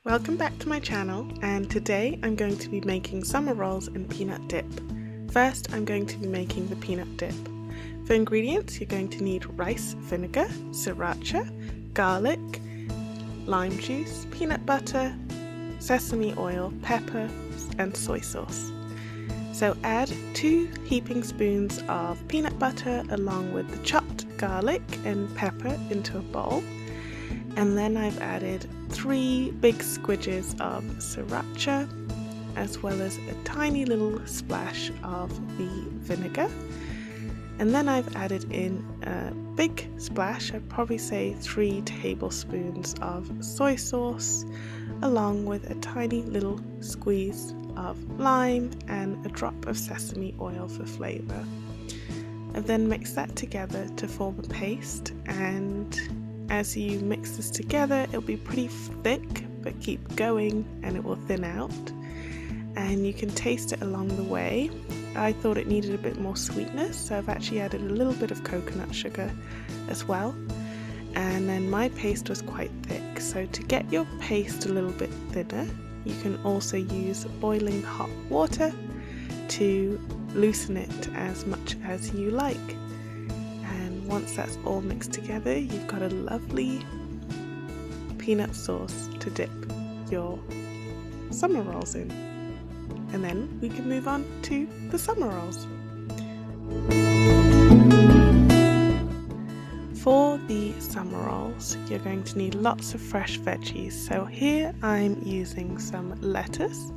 Welcome back to my channel, and today I'm going to be making summer rolls and peanut dip. First, I'm going to be making the peanut dip. For ingredients, you're going to need rice vinegar, sriracha, garlic, lime juice, peanut butter, sesame oil, pepper, and soy sauce. So add 2 heaping spoons of peanut butter along with the chopped garlic and pepper into a bowl. And then I've added 3 big squidges of sriracha, as well as a tiny little splash of the vinegar. And then I've added in a big splash, I'd probably say 3 tablespoons of soy sauce, along with a tiny little squeeze of lime and a drop of sesame oil for flavour. I've then mixed that together to form a paste, and as you mix this together, it'll be pretty thick, but keep going and it will thin out. And you can taste it along the way. I thought it needed a bit more sweetness, so I've actually added a little bit of coconut sugar as well. And then my paste was quite thick, so to get your paste a little bit thinner, you can also use boiling hot water to loosen it as much as you like. Once that's all mixed together, you've got a lovely peanut sauce to dip your summer rolls in. And then we can move on to the summer rolls. For the summer rolls, you're going to need lots of fresh veggies. So here I'm using some lettuce,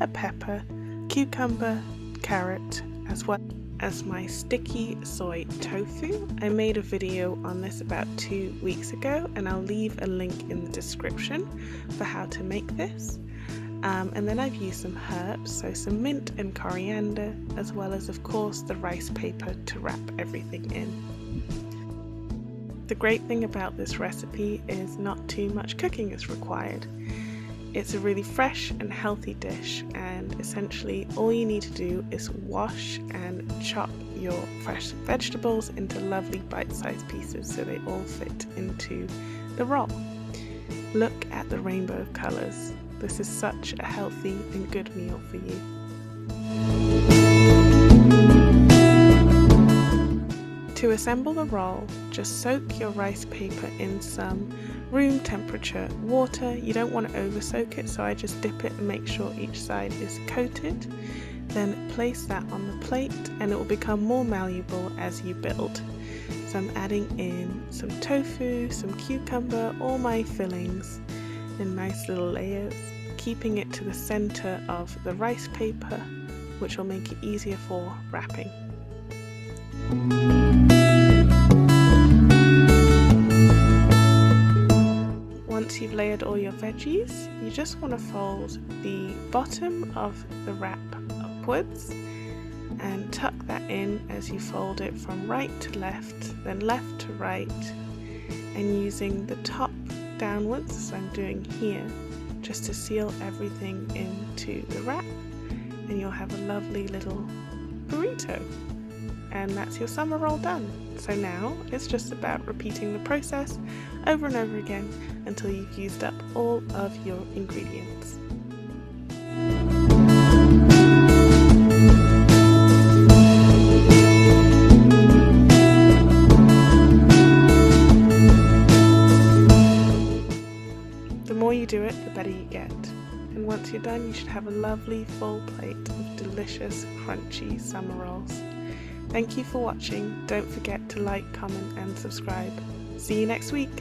a pepper, cucumber, carrot, as well as my sticky soy tofu. I made a video on this about 2 weeks ago, and I'll leave a link in the description for how to make this. And then I've used some herbs, so some mint and coriander, as well as of course the rice paper to wrap everything in. The great thing about this recipe is not too much cooking is required. It's a really fresh and healthy dish, and essentially all you need to do is wash and chop your fresh vegetables into lovely bite-sized pieces so they all fit into the roll. Look at the rainbow of colours. This is such a healthy and good meal for you. To assemble the roll, just soak your rice paper in some room temperature water. You don't want to over soak it, so I just dip it and make sure each side is coated. Then place that on the plate and it will become more malleable as you build. So I'm adding in some tofu, some cucumber, all my fillings in nice little layers, keeping it to the center of the rice paper, which will make it easier for wrapping. Once you've layered all your veggies, you just want to fold the bottom of the wrap upwards and tuck that in as you fold it from right to left, then left to right, and using the top downwards, as I'm doing here, just to seal everything into the wrap, and you'll have a lovely little burrito. And that's your summer roll done. So now it's just about repeating the process over and over again until you've used up all of your ingredients. The more you do it, the better you get. And once you're done, you should have a lovely full plate of delicious, crunchy summer rolls. Thank you for watching. Don't forget to like, comment and subscribe. See you next week.